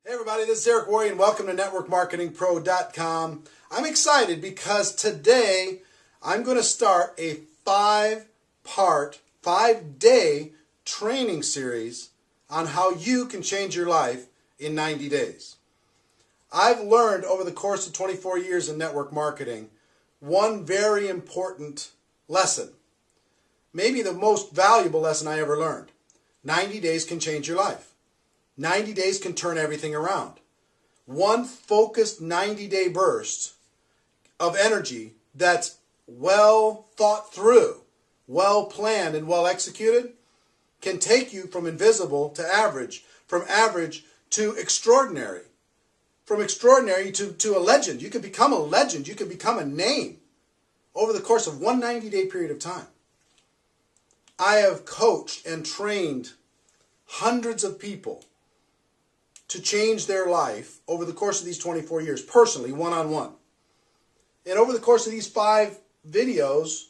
Hey everybody, this is Eric Worre and welcome to NetworkMarketingPro.com. I'm excited because today I'm going to start a 5-day training series on how you can change your life in 90 days. I've learned over the course of 24 years in network marketing one very important lesson, maybe the most valuable lesson I ever learned. 90 days can change your life. 90 days can turn everything around. One focused 90-day burst of energy that's well thought through, well planned, and well executed can take you from invisible to average, from average to extraordinary, from extraordinary to a legend. You can become a legend. You can become a name over the course of one 90-day period of time. I have coached and trained hundreds of people to change their life over the course of these 24 years, personally, one-on-one. And over the course of these 5 videos,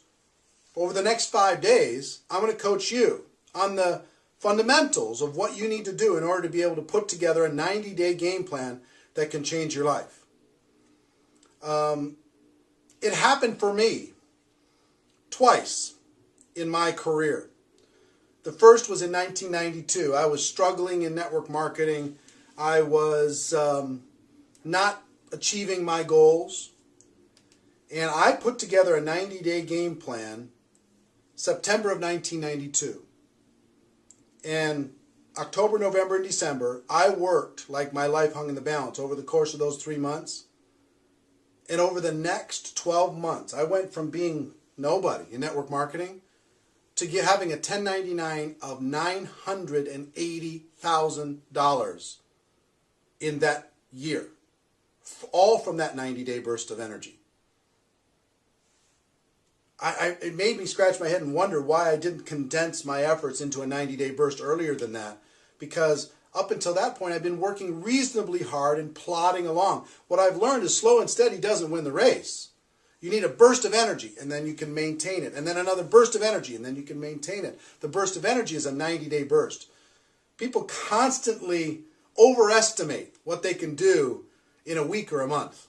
over the next 5 days, I'm going to coach you on the fundamentals of what you need to do in order to be able to put together a 90-day game plan that can change your life. It happened for me twice in my career. The first was in 1992. I was struggling in network marketing. I was not achieving my goals, and I put together a 90-day game plan September of 1992. And October, November, and December, I worked like my life hung in the balance over the course of those 3 months. And over the next 12 months, I went from being nobody in network marketing to having a 1099 of $980,000 in that year, all from that 90-day burst of energy. It made me scratch my head and wonder why I didn't condense my efforts into a 90-day burst earlier than that, because up until that point I've been working reasonably hard and plodding along. What I've learned is slow and steady doesn't win the race. You need a burst of energy, and then you can maintain it, and then another burst of energy, and then you can maintain it. The burst of energy is a 90-day burst. People constantly overestimate what they can do in a week or a month,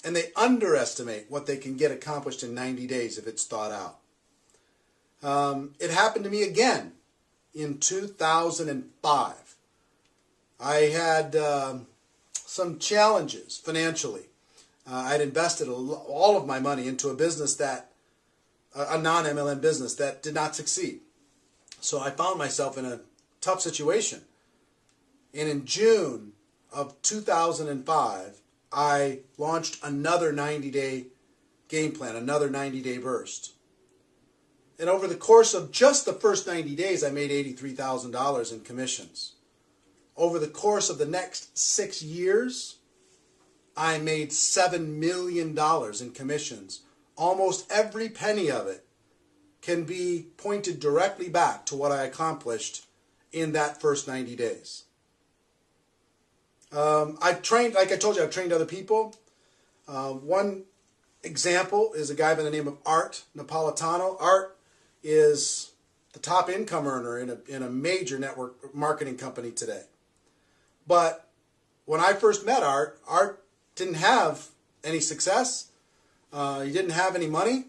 and they underestimate what they can get accomplished in 90 days if it's thought out. It happened to me again in 2005. I had some challenges financially. I'd invested all of my money into a business a non-MLM business that did not succeed. So I found myself in a tough situation. And in June of 2005, I launched another 90-day game plan, another 90-day burst. And over the course of just the first 90 days, I made $83,000 in commissions. Over the course of the next 6 years, I made $7 million in commissions. Almost every penny of it can be pointed directly back to what I accomplished in that first 90 days. I've trained, like I told you, I've trained other people. One example is a guy by the name of Art Napolitano. Art is the top income earner in a major network marketing company today. But when I first met Art didn't have any success. He didn't have any money.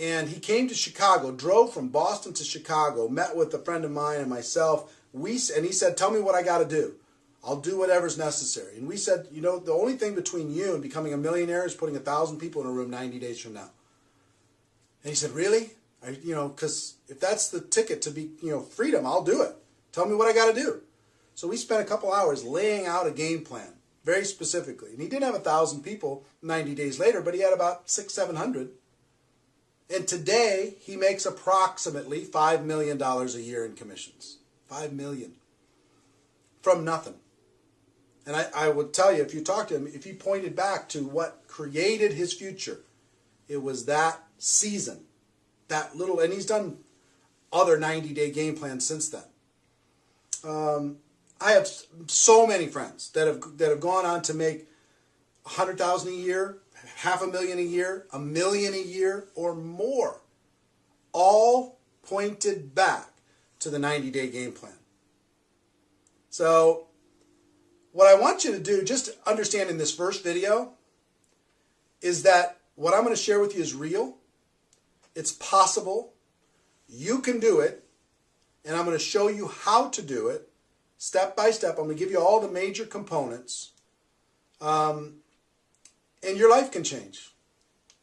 And he came to Chicago, drove from Boston to Chicago, met with a friend of mine and myself. And he said, tell me what I got to do. I'll do whatever's necessary. And we said, you know, the only thing between you and becoming a millionaire is putting 1,000 people in a room 90 days from now. And he said, really? Because if that's the ticket to be, freedom, I'll do it. Tell me what I got to do. So we spent a couple hours laying out a game plan, very specifically. And he didn't have 1,000 people 90 days later, but he had about 600-700. And today, he makes approximately $5 million a year in commissions. $5 million. From nothing. And I would tell you, if you talk to him, if he pointed back to what created his future, it was that season, that little, and he's done other 90-day game plans since then. I have so many friends that have gone on to make $100,000 a year, $500,000 a year, $1 million a year, or more, all pointed back to the 90-day game plan. So what I want you to do, just to understand in this first video, is that what I'm going to share with you is real. It's possible. You can do it. And I'm going to show you how to do it step by step. I'm going to give you all the major components. And your life can change.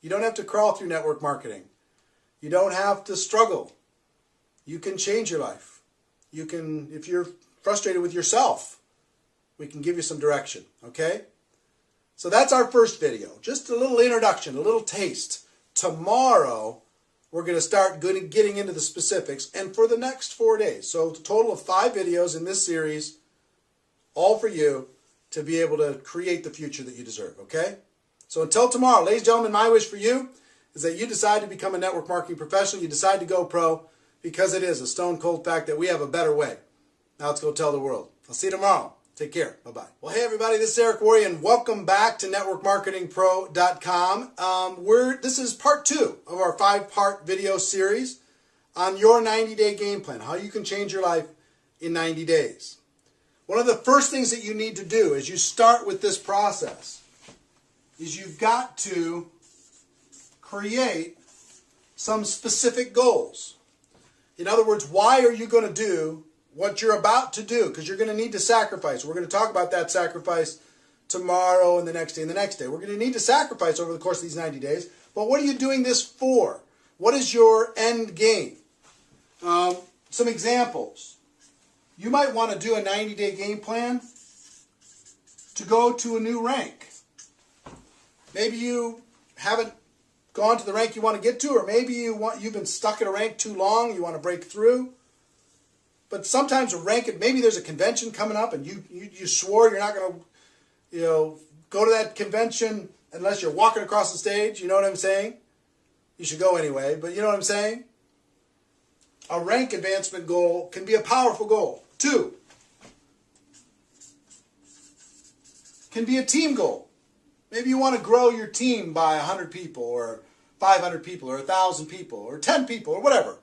You don't have to crawl through network marketing. You don't have to struggle. You can change your life. You can, if you're frustrated with yourself, we can give you some direction, okay? So that's our first video. Just a little introduction, a little taste. Tomorrow, we're going to start getting into the specifics, and for the next 4 days. So a total of 5 videos in this series, all for you to be able to create the future that you deserve, okay? So until tomorrow, ladies and gentlemen, my wish for you is that you decide to become a network marketing professional. You decide to go pro, because it is a stone cold fact that we have a better way. Now let's go tell the world. I'll see you tomorrow. Take care. Bye-bye. Well, hey, everybody. This is Eric Worre, and welcome back to NetworkMarketingPro.com. This is part 2 of our 5-part video series on your 90-day game plan, how you can change your life in 90 days. One of the first things that you need to do as you start with this process is you've got to create some specific goals. In other words, why are you going to do what you're about to do? Because you're going to need to sacrifice. We're going to talk about that sacrifice tomorrow and the next day and the next day. We're going to need to sacrifice over the course of these 90 days. But what are you doing this for? What is your end game? Some examples. You might want to do a 90-day game plan to go to a new rank. Maybe you haven't gone to the rank you want to get to, or maybe you've been stuck at a rank too long, you want to break through. But sometimes a rank, maybe there's a convention coming up, and you swore you're not going to, go to that convention unless you're walking across the stage. You know what I'm saying? You should go anyway, but you know what I'm saying? A rank advancement goal can be a powerful goal. 2, can be a team goal. Maybe you want to grow your team by 100 people, or 500 people, or 1,000 people, or 10 people, or whatever.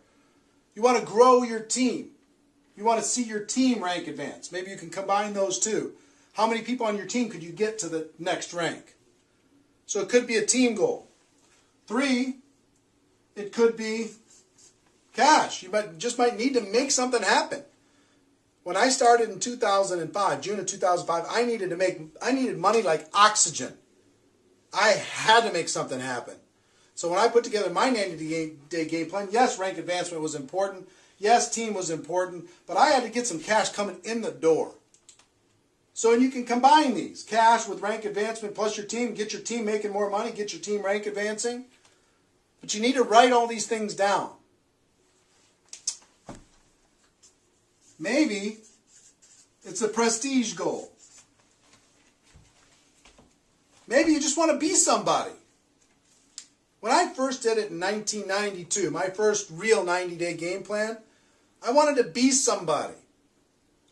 You want to grow your team. You want to see your team rank advance. Maybe you can combine those two. How many people on your team could you get to the next rank? So it could be a team goal. 3, it could be cash. You might need to make something happen. When I started in 2005, June of 2005, I needed money like oxygen. I had to make something happen. So when I put together my 90-day game plan, yes, rank advancement was important. Yes, team was important, but I had to get some cash coming in the door. So you can combine these, cash with rank advancement plus your team, get your team making more money, get your team rank advancing. But you need to write all these things down. Maybe it's a prestige goal. Maybe you just want to be somebody. When I first did it in 1992, my first real 90-day game plan, I wanted to be somebody.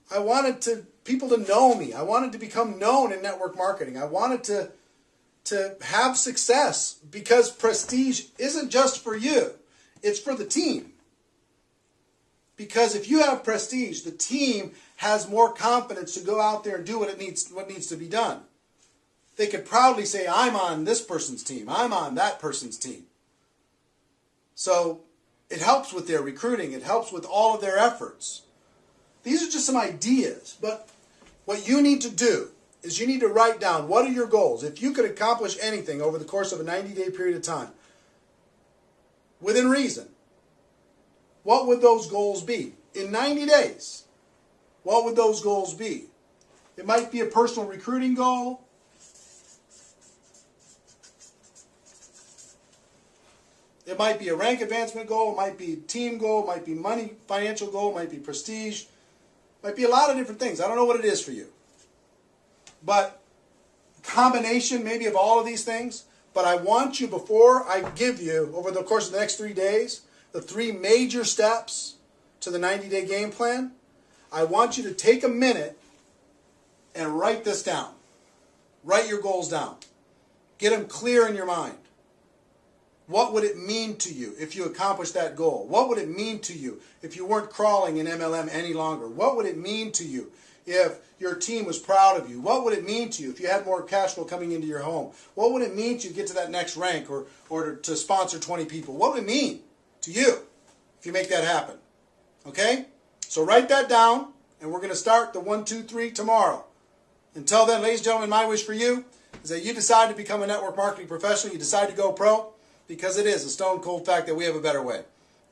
I wanted people to know me. I wanted to become known in network marketing. I wanted to have success, because prestige isn't just for you. It's for the team. Because if you have prestige, the team has more confidence to go out there and do what needs to be done. They could proudly say, I'm on this person's team. I'm on that person's team. So it helps with their recruiting. It helps with all of their efforts. These are just some ideas. But what you need to do is you need to write down, what are your goals? If you could accomplish anything over the course of a 90-day period of time, within reason, what would those goals be? In 90 days, what would those goals be? It might be a personal recruiting goal. It might be a rank advancement goal. It might be a team goal. It might be money, financial goal. It might be prestige. It might be a lot of different things. I don't know what it is for you. But combination maybe of all of these things. But I want you, before I give you, over the course of the next 3 days, the 3 major steps to the 90-day game plan, I want you to take a minute and write this down. Write your goals down. Get them clear in your mind. What would it mean to you if you accomplished that goal? What would it mean to you if you weren't crawling in MLM any longer? What would it mean to you if your team was proud of you? What would it mean to you if you had more cash flow coming into your home? What would it mean to you to get to that next rank or to sponsor 20 people? What would it mean to you if you make that happen? Okay? So write that down, and we're going to start the 1, 2, 3 tomorrow. Until then, ladies and gentlemen, my wish for you is that you decide to become a network marketing professional. You decide to go pro, because it is a stone cold fact that we have a better way.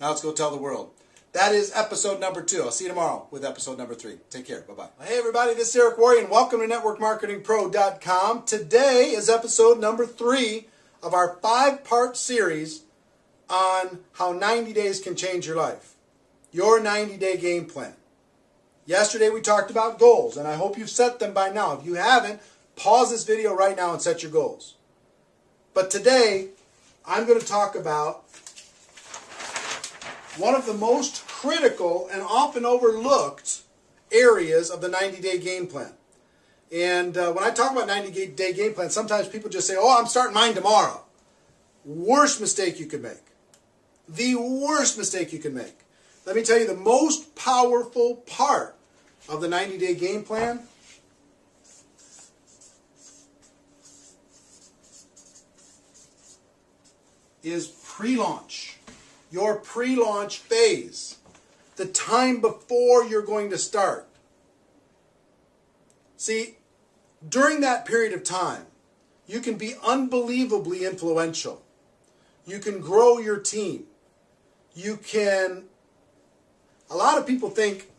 Now let's go tell the world. That is episode number 2. I'll see you tomorrow with episode number 3. Take care. Bye-bye. Hey, everybody. This is Eric Worre, and welcome to NetworkMarketingPro.com. Today is episode number 3 of our 5-part series on how 90 days can change your life. Your 90-day game plan. Yesterday we talked about goals, and I hope you've set them by now. If you haven't, pause this video right now and set your goals. But today, I'm going to talk about one of the most critical and often overlooked areas of the 90-day game plan. And when I talk about 90-day game plan, sometimes people just say, oh, I'm starting mine tomorrow. Worst mistake you could make. The worst mistake you can make. Let me tell you the most powerful part of the 90-day game plan is pre-launch. Your pre-launch phase. The time before you're going to start. See, during that period of time, you can be unbelievably influential. You can grow your team. You can... A lot of people think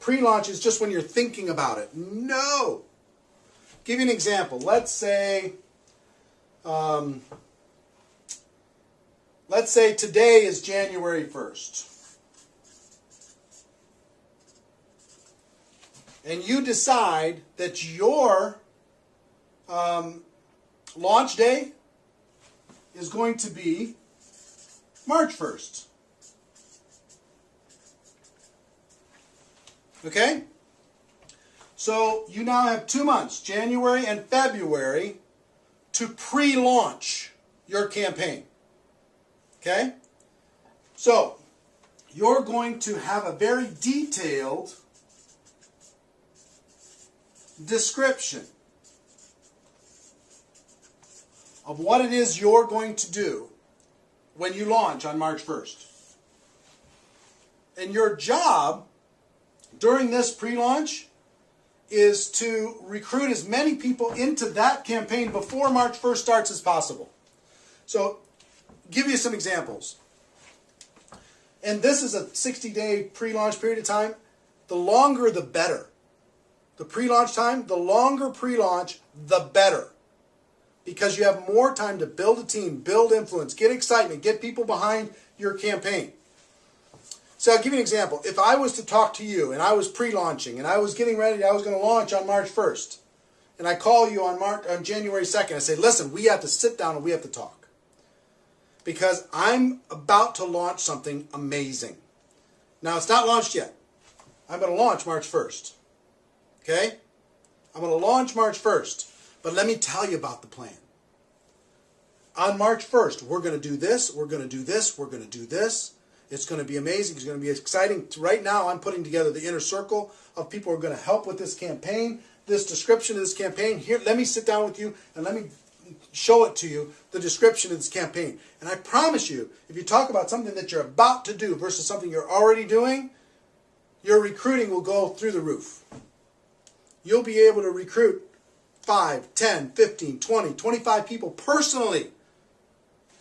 pre-launch is just when you're thinking about it. No! Give you an example. Let's say today is January 1st. And you decide that your launch day is going to be March 1st. Okay? So you now have 2 months, January and February, to pre-launch your campaign. Okay? So you're going to have a very detailed description of what it is you're going to do when you launch on March 1st. And your job during this pre-launch is to recruit as many people into that campaign before March 1st starts as possible. So, give you some examples. And this is a 60-day pre-launch period of time. The longer, the better. The pre-launch time, the longer pre-launch, the better. Because you have more time to build a team, build influence, get excitement, get people behind your campaign. So I'll give you an example. If I was to talk to you and I was pre-launching and I was getting ready, I was going to launch on March 1st, and I call you on January 2nd, I say, listen, we have to sit down and we have to talk. Because I'm about to launch something amazing. Now, it's not launched yet. I'm going to launch March 1st. Okay? I'm going to launch March 1st. But let me tell you about the plan. On March 1st, we're going to do this, we're going to do this, we're going to do this. It's going to be amazing. It's going to be exciting. Right now, I'm putting together the inner circle of people who are going to help with this campaign, this description of this campaign. Here, let me sit down with you and let me show it to you, the description of this campaign. And I promise you, if you talk about something that you're about to do versus something you're already doing, your recruiting will go through the roof. You'll be able to recruit 5, 10, 15, 20, 25 people personally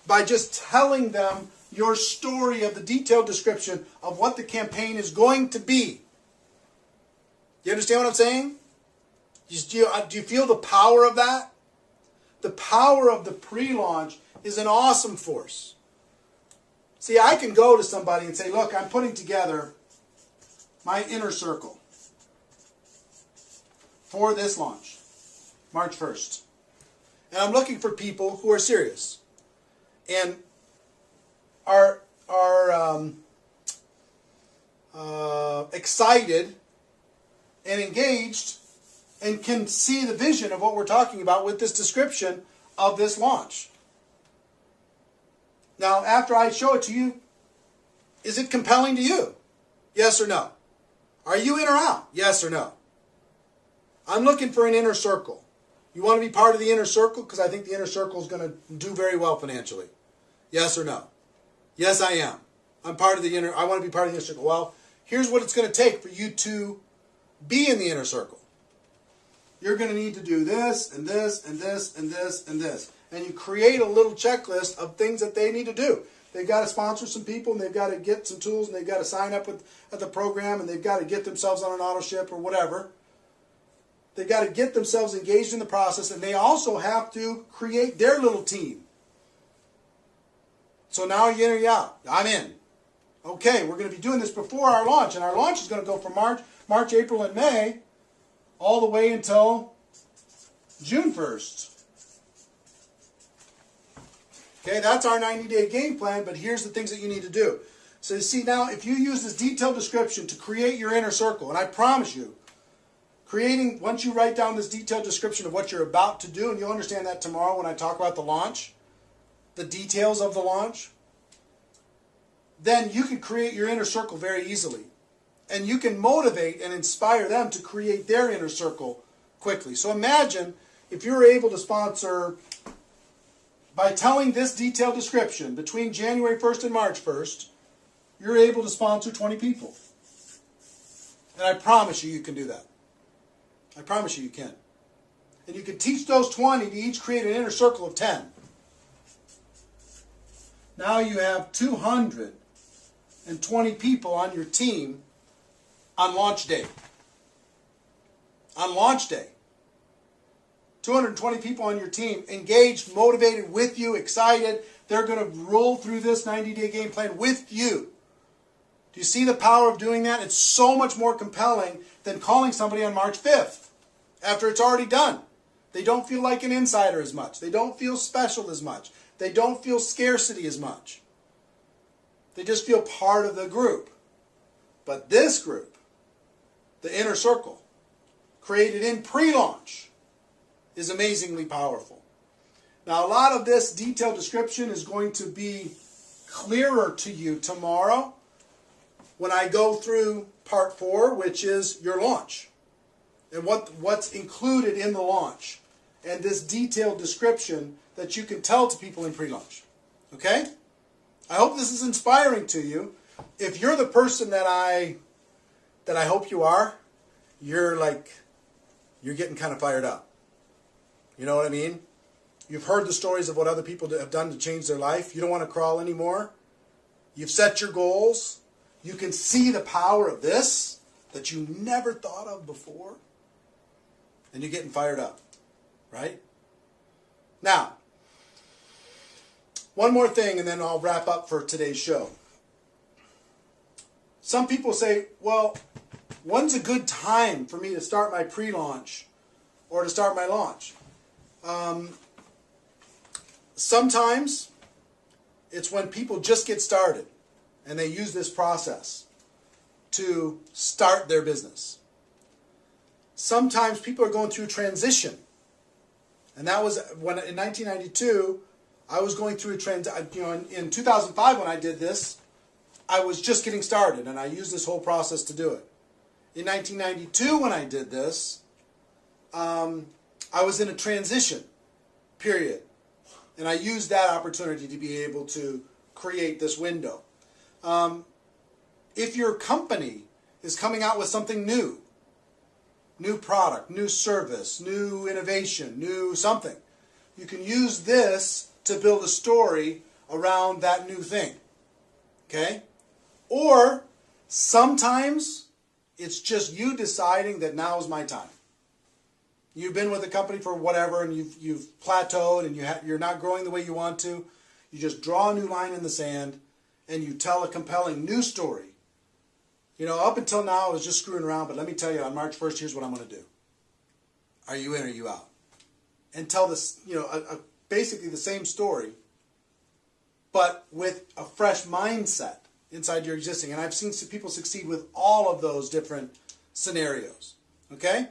by just telling them your story of the detailed description of what the campaign is going to be. You understand what I'm saying? Do you feel the power of that? The power of the pre-launch is an awesome force. See, I can go to somebody and say, look, I'm putting together my inner circle for this launch, March 1st. And I'm looking for people who are serious and are excited and engaged and can see the vision of what we're talking about with this description of this launch. Now, after I show it to you, is it compelling to you? Yes or no? Are you in or out? Yes or no? I'm looking for an inner circle. You want to be part of the inner circle? Because I think the inner circle is going to do very well financially. Yes or no? Yes, I am. I'm part of the inner. I want to be part of the inner circle. Well, here's what it's going to take for you to be in the inner circle. You're going to need to do this and this and this and this and this. And you create a little checklist of things that they need to do. They've got to sponsor some people, and they've got to get some tools, and they've got to sign up at the program, and they've got to get themselves on an auto ship or whatever. They've got to get themselves engaged in the process, and they also have to create their little team. So now are you in or you out? I'm in. Okay, we're going to be doing this before our launch, and our launch is going to go from March, April, and May, all the way until June 1st. Okay, that's our 90-day game plan, but here's the things that you need to do. So you see now, if you use this detailed description to create your inner circle, and I promise you, once you write down this detailed description of what you're about to do, and you'll understand that tomorrow when I talk about the launch, the details of the launch, then you can create your inner circle very easily. And you can motivate and inspire them to create their inner circle quickly. So imagine if you're able to sponsor, by telling this detailed description, between January 1st and March 1st, you're able to sponsor 20 people. And I promise you, you can do that. I promise you, you can. And you can teach those 20 to each create an inner circle of 10. Now you have 220 people on your team on launch day. On launch day. 220 people on your team engaged, motivated with you, excited. They're going to roll through this 90-day game plan with you. Do you see the power of doing that? It's so much more compelling than calling somebody on March 5th after it's already done. They don't feel like an insider as much. They don't feel special as much. They don't feel scarcity as much. They just feel part of the group. But this group, the inner circle, created in pre-launch, is amazingly powerful. Now, a lot of this detailed description is going to be clearer to you tomorrow when I go through part 4, which is your launch, and what's included in the launch, and this detailed description that you can tell to people in pre-launch. Okay? I hope this is inspiring to you. If you're the person that I hope you are, you're getting kind of fired up. You know what I mean? You've heard the stories of what other people have done to change their life. You don't want to crawl anymore. You've set your goals. You can see the power of this that you never thought of before. And you're getting fired up. Right? Now, one more thing and then I'll wrap up for today's show. Some people say, well, when's a good time for me to start my pre-launch or to start my launch? Sometimes it's when people just get started and they use this process to start their business. Sometimes people are going through transition. And that was when in 1992, I was going through a transition. In 2005 when I did this, I was just getting started and I used this whole process to do it. In 1992 when I did this, I was in a transition period. And I used that opportunity to be able to create this window. If your company is coming out with something new product, new service, new innovation, new something, you can use this to build a story around that new thing. Okay? Or sometimes it's just you deciding that now is my time. You've been with the company for whatever and you've plateaued and you're not growing the way you want to. You just draw a new line in the sand and you tell a compelling new story. You know, up until now I was just screwing around, but let me tell you, on March 1st, here's what I'm going to do. Are you in or are you out? And tell this, basically the same story, but with a fresh mindset inside your existing. And I've seen people succeed with all of those different scenarios. Okay?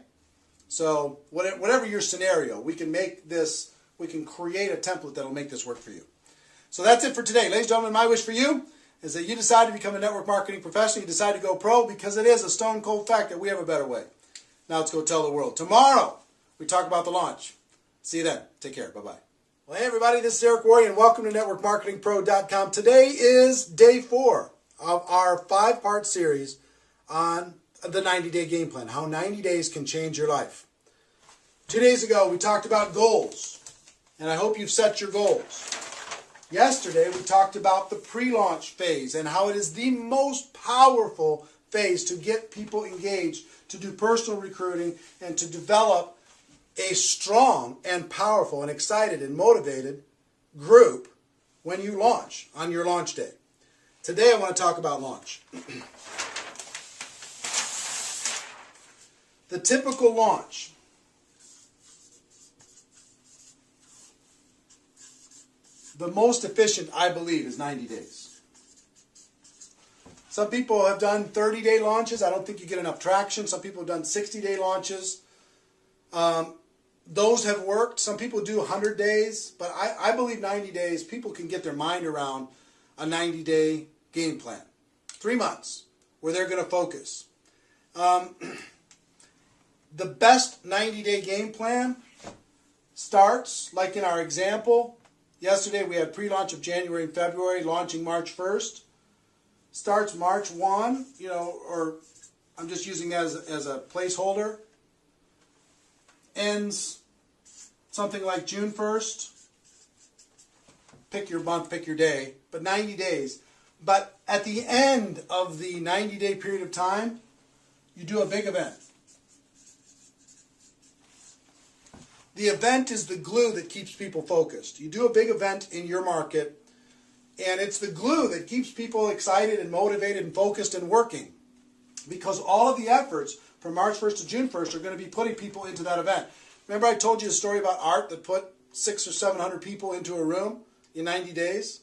So whatever your scenario, we can create a template that'll make this work for you. So that's it for today. Ladies and gentlemen, my wish for you is that you decide to become a network marketing professional. You decide to go pro, because it is a stone cold fact that we have a better way. Now let's go tell the world. Tomorrow, we talk about the launch. See you then. Take care. Bye-bye. Well, hey, everybody. This is Eric Worre, and welcome to NetworkMarketingPro.com. Today is day 4 of our 5-part series on the 90-day game plan, how 90 days can change your life. 2 days ago, we talked about goals, and I hope you've set your goals. Yesterday, we talked about the pre-launch phase and how it is the most powerful phase to get people engaged, to do personal recruiting, and to develop a strong and powerful and excited and motivated group when you launch on your launch day. Today, I want to talk about launch. The typical launch. The most efficient, I believe, is 90 days. Some people have done 30-day launches. I don't think you get enough traction. Some people have done 60-day launches. Those have worked. Some people do 100 days. But I believe 90 days, people can get their mind around a 90-day game plan. 3 months where they're going to focus. The best 90-day game plan starts, like in our example, yesterday we had pre-launch of January and February, launching March 1st. Starts March 1, or I'm just using that as a placeholder. Ends something like June 1st. Pick your month, pick your day, but 90 days. But at the end of the 90-day period of time, you do a big event. The event is the glue that keeps people focused. You do a big event in your market, and it's the glue that keeps people excited and motivated and focused and working. Because all of the efforts from March 1st to June 1st are going to be putting people into that event. Remember I told you a story about Art that put 600 or 700 people into a room in 90 days?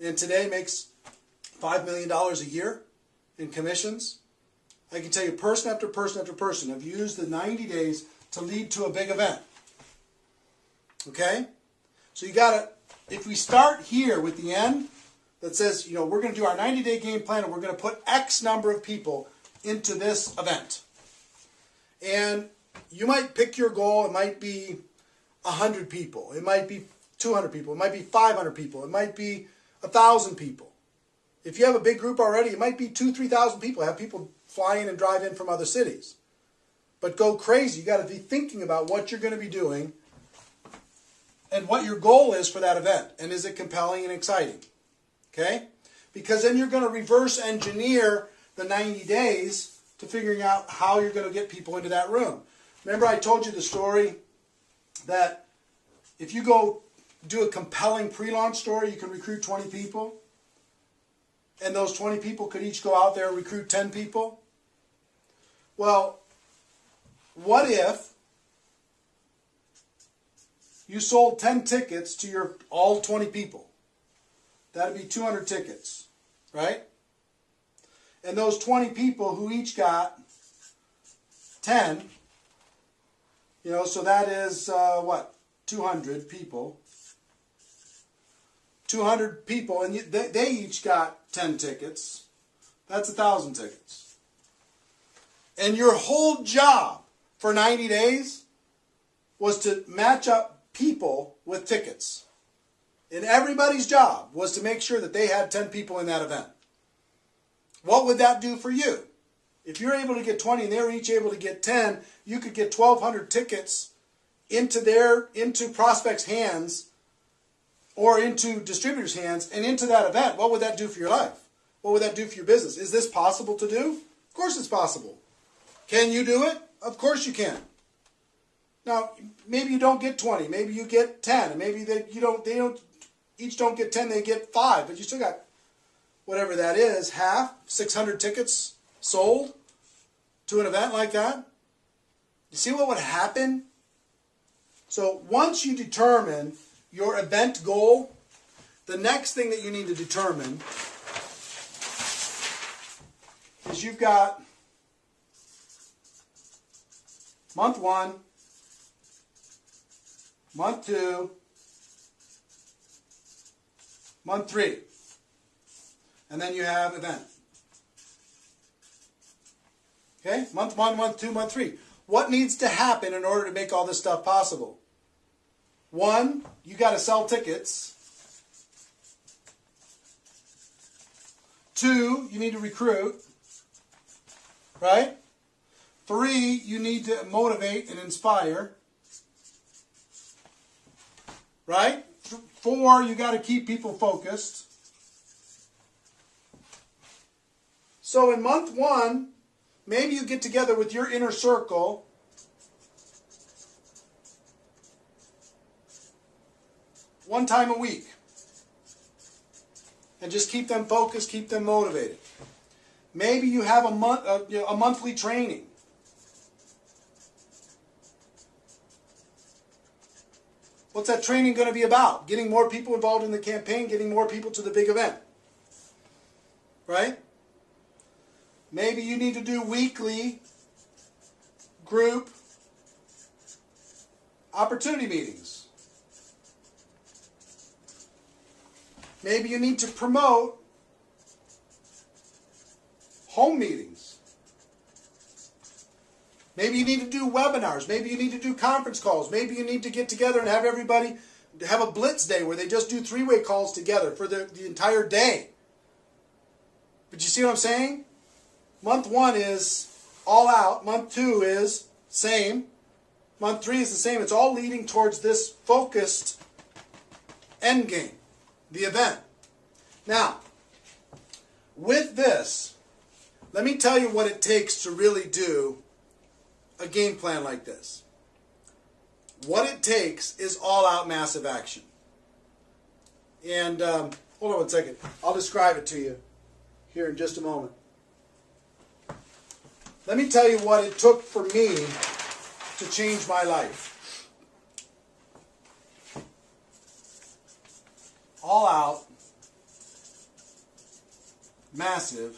And today makes $5 million a year in commissions? I can tell you person after person after person have used the 90 days to lead to a big event. Okay? So you got to, if we start here with the end that says, we're going to do our 90-day game plan and we're going to put X number of people into this event. And you might pick your goal. It might be 100 people. It might be 200 people. It might be 500 people. It might be 1,000 people. If you have a big group already, it might be 2,000, 3,000 people. Have people fly in and drive in from other cities. But go crazy. You got to be thinking about what you're going to be doing and what your goal is for that event. And is it compelling and exciting? Okay? Because then you're going to reverse engineer the 90 days to figuring out how you're going to get people into that room. Remember I told you the story that if you go do a compelling pre-launch story, you can recruit 20 people. And those 20 people could each go out there and recruit 10 people. Well, what if you sold 10 tickets to your all 20 people? That would be 200 tickets, right? And those 20 people who each got 10, so that is, 200 people. 200 people, and they each got 10 tickets. That's 1,000 tickets. And your whole job for 90 days was to match up people with tickets. And everybody's job was to make sure that they had 10 people in that event. What would that do for you? If you're able to get 20 and they're each able to get 10, you could get 1,200 tickets into prospects' hands or into distributors' hands and into that event. What would that do for your life? What would that do for your business? Is this possible to do? Of course it's possible. Can you do it? Of course you can. Now, maybe you don't get 20. Maybe you get 10. And maybe they each don't get 10, they get 5. But you still got whatever that is, half, 600 tickets sold to an event like that. You see what would happen? So once you determine your event goal, the next thing that you need to determine is you've got month 1, month 2, month 3. And then you have event. Okay? Month 1, month 2, month 3. What needs to happen in order to make all this stuff possible? 1, you got to sell tickets. 2, you need to recruit. Right? 3, you need to motivate and inspire. Right? 4, you got to keep people focused. So in month 1, maybe you get together with your inner circle one time a week. And just keep them focused, keep them motivated. Maybe you have a monthly training. What's that training going to be about? Getting more people involved in the campaign, getting more people to the big event. Right? Maybe you need to do weekly group opportunity meetings. Maybe you need to promote home meetings. Maybe you need to do webinars. Maybe you need to do conference calls. Maybe you need to get together and have everybody have a blitz day where they just do 3-way calls together for the entire day. But you see what I'm saying? Month 1 is all out. Month 2 is same. Month 3 is the same. It's all leading towards this focused end game, the event. Now, with this, let me tell you what it takes to really do a game plan like this. What it takes is all-out massive action. And hold on one second. I'll describe it to you here in just a moment. Let me tell you what it took for me to change my life. All out, massive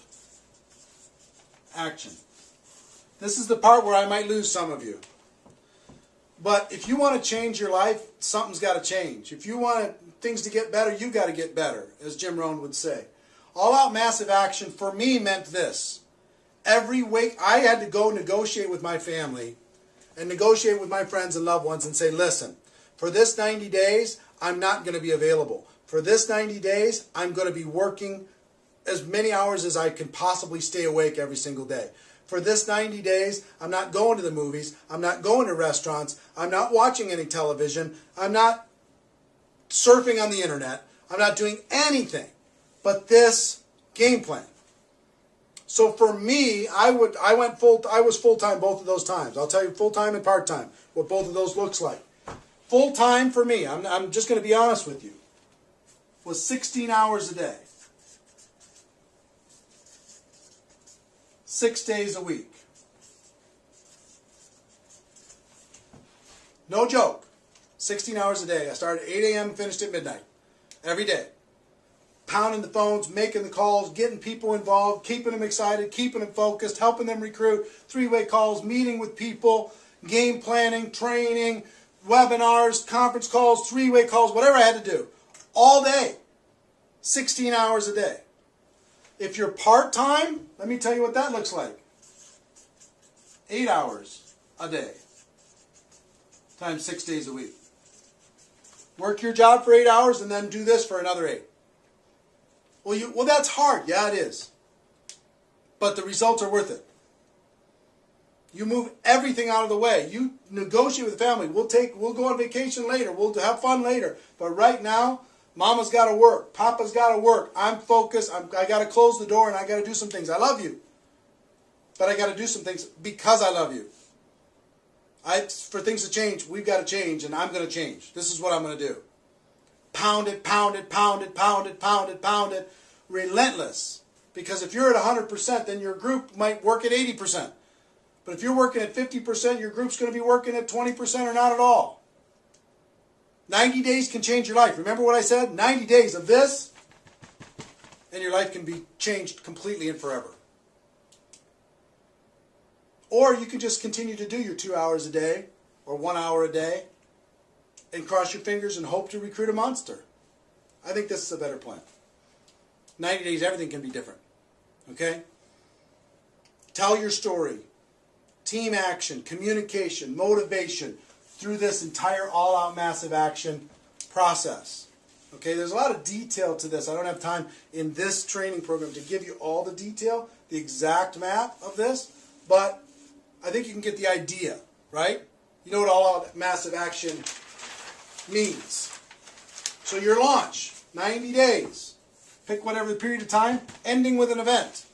action. This is the part where I might lose some of you. But if you want to change your life, something's got to change. If you want things to get better, you've got to get better, as Jim Rohn would say. All out massive action for me meant this. Every week I had to go negotiate with my family and negotiate with my friends and loved ones and say, listen, for this 90 days, I'm not going to be available. For this 90 days, I'm going to be working as many hours as I can possibly stay awake every single day. For this 90 days, I'm not going to the movies. I'm not going to restaurants. I'm not watching any television. I'm not surfing on the internet. I'm not doing anything but this game plan. So for me, I was full-time both of those times. I'll tell you full-time and part-time, what both of those looks like. Full-time for me, I'm just going to be honest with you, was 16 hours a day. 6 days a week. No joke. 16 hours a day. I started at 8 a.m. finished at midnight. Every day. Pounding the phones, making the calls, getting people involved, keeping them excited, keeping them focused, helping them recruit, 3-way calls, meeting with people, game planning, training, webinars, conference calls, 3-way calls, whatever I had to do. All day. 16 hours a day. If you're part-time, let me tell you what that looks like. 8 hours a day times 6 days a week. Work your job for 8 hours and then do this for another 8. Well, that's hard. Yeah, it is. But the results are worth it. You move everything out of the way. You negotiate with the family. We'll go on vacation later. We'll have fun later. But right now, Mama's got to work. Papa's got to work. I'm focused. I got to close the door and I got to do some things. I love you. But I got to do some things because I love you. For things to change, we've got to change and I'm going to change. This is what I'm going to do. Pound it, pound it, pound it, pound it, pound it, pound it. Relentless. Because if you're at 100%, then your group might work at 80%. But if you're working at 50%, your group's going to be working at 20% or not at all. 90 days can change your life. Remember what I said? 90 days of this, and your life can be changed completely and forever. Or you can just continue to do your 2 hours a day or 1 hour a day and cross your fingers and hope to recruit a monster. I think this is a better plan. 90 days, everything can be different. Okay? Tell your story. Team action, communication, motivation through this entire all-out massive action process. Okay, there's a lot of detail to this. I don't have time in this training program to give you all the detail, the exact map of this, but I think you can get the idea, right? You know what all-out massive action means. So your launch, 90 days. Pick whatever the period of time, ending with an event.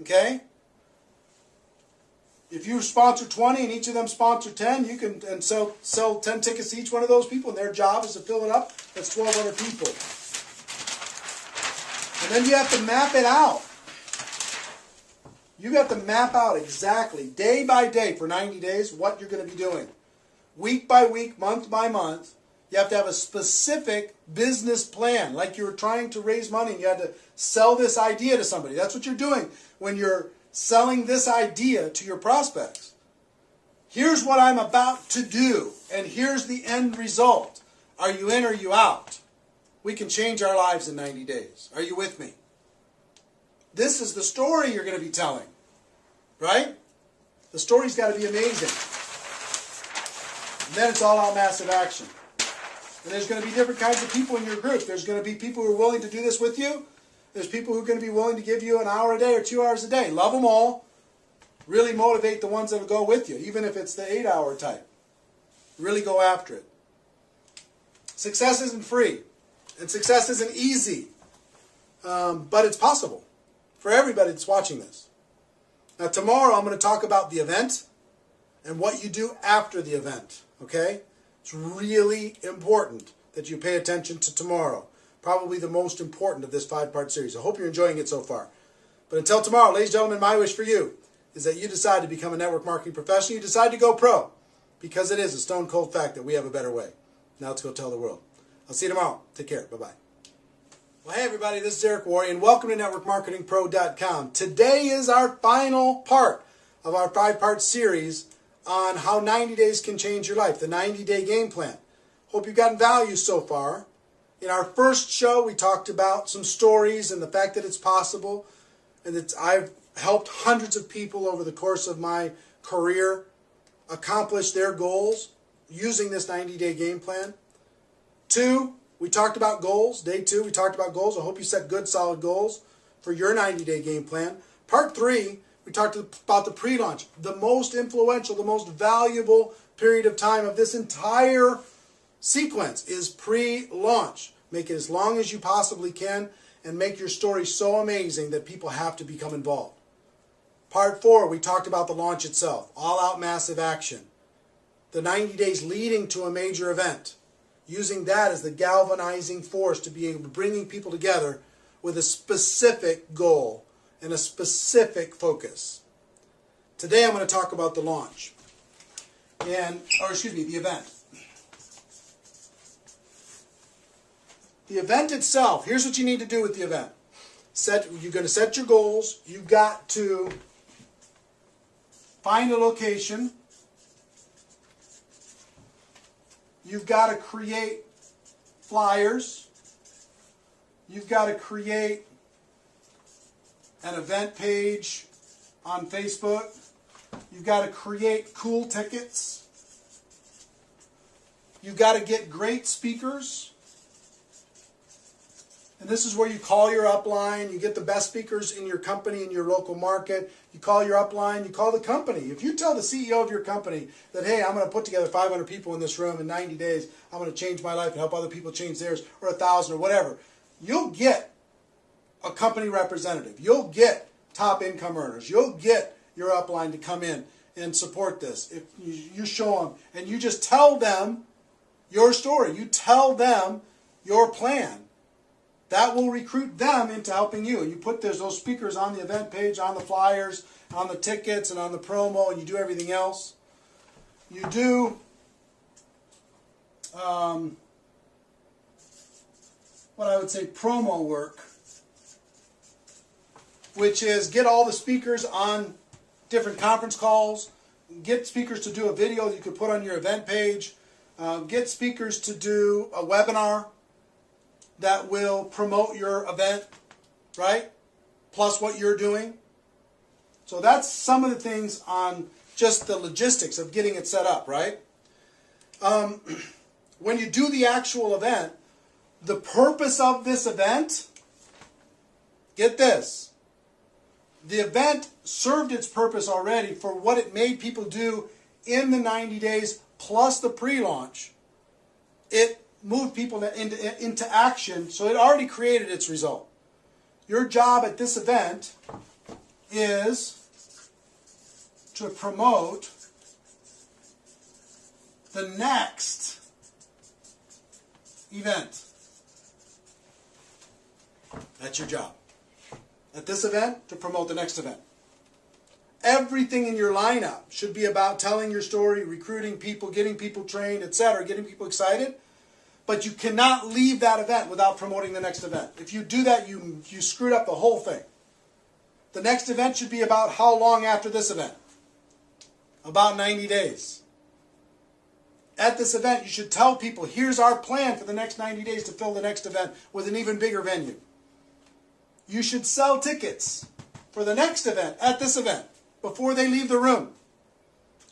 Okay? If you sponsor 20 and each of them sponsor 10, you can sell 10 tickets to each one of those people, and their job is to fill it up. That's 1,200 people. And then you have to map it out. You have to map out exactly, day by day for 90 days, what you're going to be doing. Week by week, month by month. You have to have a specific business plan, like you were trying to raise money and you had to sell this idea to somebody. That's what you're doing when you're selling this idea to your prospects. Here's what I'm about to do, and here's the end result. Are you in or are you out? We can change our lives in 90 days. Are you with me? This is the story you're going to be telling, right? The story's got to be amazing. And then it's all out massive action. And there's going to be different kinds of people in your group. There's going to be people who are willing to do this with you. There's people who are going to be willing to give you an hour a day or 2 hours a day. Love them all. Really motivate the ones that will go with you, even if it's the 8-hour type. Really go after it. Success isn't free. And success isn't easy. But it's possible for everybody that's watching this. Now tomorrow I'm going to talk about the event and what you do after the event. Okay? It's really important that you pay attention to tomorrow. Probably the most important of this 5-part series. I hope you're enjoying it so far. But until tomorrow, ladies and gentlemen, my wish for you is that you decide to become a network marketing professional. You decide to go pro. Because it is a stone cold fact that we have a better way. Now let's go tell the world. I'll see you tomorrow. Take care. Bye-bye. Well, hey everybody, this is Eric Worre, and welcome to NetworkMarketingPro.com. Today is our final part of our 5-part series on how 90 days can change your life, the 90-day game plan. Hope you've gotten value so far. In our first show, we talked about some stories and the fact that it's possible, and that I've helped hundreds of people over the course of my career accomplish their goals using this 90-day game plan. 2, we talked about goals. Day 2, we talked about goals. I hope you set good, solid goals for your 90-day game plan. Part 3, we talked about the pre-launch, the most influential, the most valuable period of time of this entire sequence is pre-launch. Make it as long as you possibly can and make your story so amazing that people have to become involved. Part 4, we talked about the launch itself, all-out massive action. The 90 days leading to a major event. Using that as the galvanizing force to be able to bring people together with a specific goal and a specific focus. Today I'm going to talk about the launch. The event. The event itself, here's what you need to do with the event. You're going to set your goals. You've got to find a location. You've got to create flyers. You've got to create an event page on Facebook. You've got to create cool tickets. You've got to get great speakers. And this is where you call your upline. You get the best speakers in your company, in your local market. You call your upline. You call the company. If you tell the CEO of your company that, hey, I'm going to put together 500 people in this room in 90 days. I'm going to change my life and help other people change theirs, or 1,000 or whatever. You'll get a company representative. You'll get top income earners. You'll get your upline to come in and support this. If you show them and you just tell them your story. You tell them your plan. That will recruit them into helping you. And you put those speakers on the event page, on the flyers, on the tickets, and on the promo, and you do everything else. You do what I would say promo work, which is get all the speakers on different conference calls, get speakers to do a video that you could put on your event page, get speakers to do a webinar, that will promote your event, right? Plus what you're doing. So that's some of the things on just the logistics of getting it set up, right? When you do the actual event, the purpose of this event, get this, the event served its purpose already for what it made people do in the 90 days plus the pre-launch. It moved people into action, so it already created its result. Your job at this event is to promote the next event. That's your job. At this event, to promote the next event. Everything in your lineup should be about telling your story, recruiting people, getting people trained, etc., getting people excited. But you cannot leave that event without promoting the next event. If you do that, you screwed up the whole thing. The next event should be about how long after this event? About 90 days. At this event, you should tell people, here's our plan for the next 90 days to fill the next event with an even bigger venue. You should sell tickets for the next event at this event before they leave the room.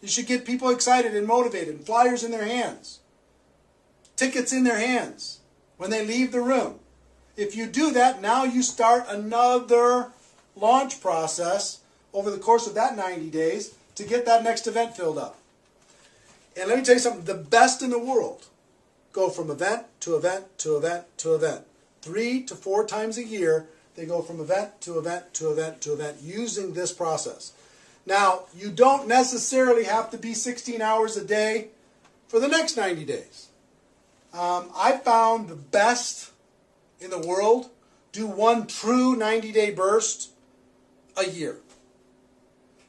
You should get people excited and motivated, and flyers in their hands, tickets in their hands when they leave the room. If you do that, now you start another launch process over the course of that 90 days to get that next event filled up. And let me tell you something, the best in the world go from event to event to event to event. 3 to 4 times a year, they go from event to event to event to event using this process. Now, you don't necessarily have to be 16 hours a day for the next 90 days. I found the best in the world do one true 90-day burst a year.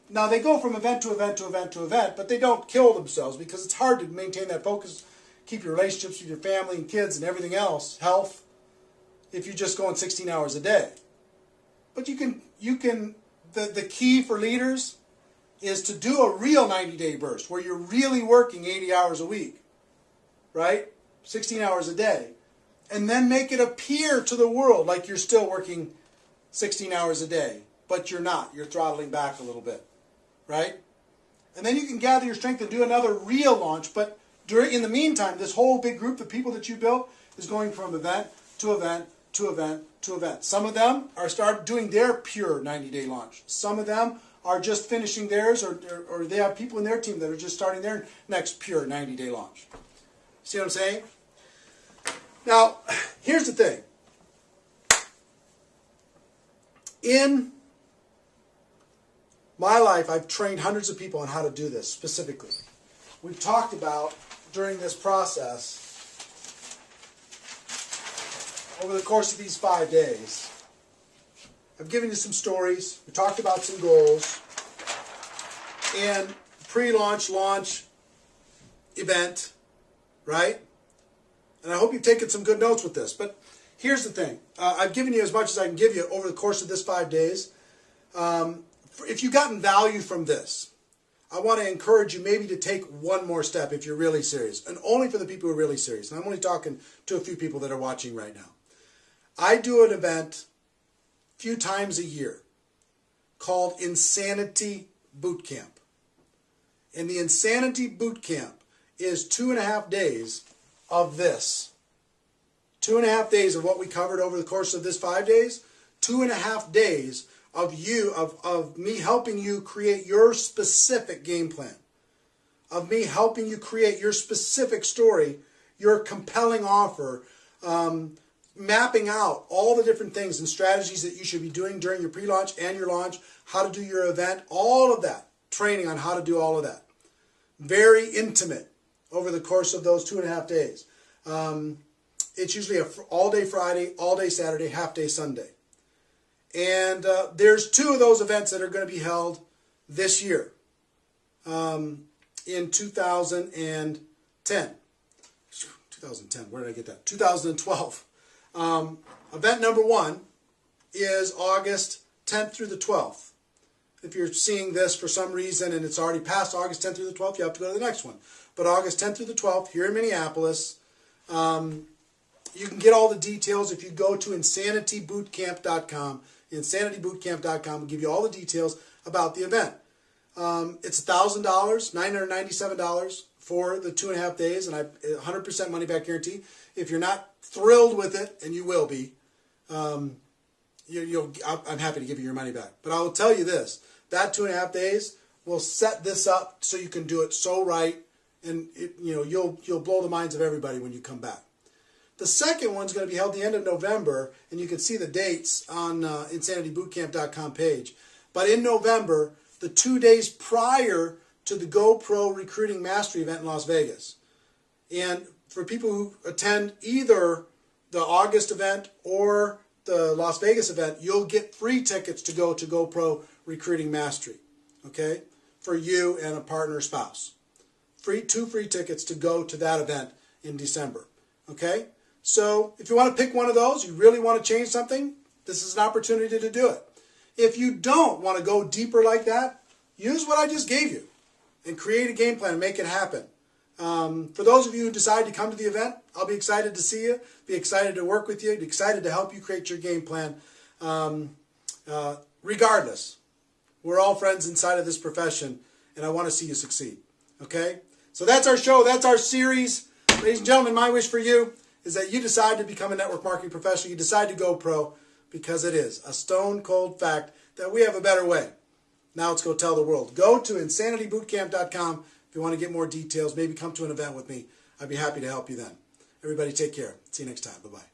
Now, they go from event to event to event to event, but they don't kill themselves because it's hard to maintain that focus, keep your relationships with your family and kids and everything else, health, if you're just going 16 hours a day. But you can the key for leaders is to do a real 90-day burst where you're really working 80 hours a week, right? 16 hours a day. And then make it appear to the world like you're still working 16 hours a day, but you're not. You're throttling back a little bit, right? And then you can gather your strength and do another real launch, but in the meantime, this whole big group of people that you built is going from event to event to event to event. Some of them are start doing their pure 90-day launch. Some of them are just finishing theirs, or they have people in their team that are just starting their next pure 90-day launch. See what I'm saying? Now, here's the thing. In my life, I've trained hundreds of people on how to do this specifically. We've talked about, during this process, over the course of these 5 days, I've given you some stories, we talked about some goals, and pre-launch, launch, event, right? And I hope you've taken some good notes with this. But here's the thing. I've given you as much as I can give you over the course of this 5 days. If you've gotten value from this, I want to encourage you maybe to take one more step if you're really serious. And only for the people who are really serious. And I'm only talking to a few people that are watching right now. I do an event a few times a year called Insanity Boot Camp. And the Insanity Boot Camp is 2.5 days of this. 2.5 days of what we covered over the course of this 5 days. 2.5 days of me helping you create your specific game plan. Of me helping you create your specific story, your compelling offer, mapping out all the different things and strategies that you should be doing during your pre-launch and your launch, how to do your event, all of that. Training on how to do all of that. Very intimate over the course of those 2.5 days. It's usually an all-day Friday, all-day Saturday, half-day Sunday. And there's 2 of those events that are going to be held this year in 2010. 2010, where did I get that? 2012. Event number 1 is August 10th through the 12th. If you're seeing this for some reason and it's already past August 10th through the 12th, you have to go to the next one. But August 10th through the 12th here in Minneapolis. You can get all the details if you go to insanitybootcamp.com. Insanitybootcamp.com will give you all the details about the event. It's $1,000, $997 for the 2.5 days, and 100% money back guarantee. If you're not thrilled with it, and you will be, I'm happy to give you your money back. But I will tell you this: that 2.5 days will set this up so you can do it so right, and you'll blow the minds of everybody when you come back. The second one's going to be held the end of November, and you can see the dates on insanitybootcamp.com page. But in November, the 2 days prior to the GoPro Recruiting Mastery event in Las Vegas. And for people who attend either the August event or the Las Vegas event, you'll get free tickets to go to GoPro Recruiting Mastery, okay, for you and a partner or spouse. Two free tickets to go to that event in December, okay? So if you want to pick one of those, you really want to change something, this is an opportunity to do it. If you don't want to go deeper like that, use what I just gave you and create a game plan and make it happen. For those of you who decide to come to the event, I'll be excited to see you, be excited to work with you, be excited to help you create your game plan. Regardless, we're all friends inside of this profession, and I want to see you succeed. Okay? So that's our show. That's our series. Ladies and gentlemen, my wish for you is that you decide to become a network marketing professional. You decide to go pro, because it is a stone cold fact that we have a better way. Now let's go tell the world. Go to insanitybootcamp.com if you want to get more details. Maybe come to an event with me. I'd be happy to help you then. Everybody take care. See you next time. Bye-bye.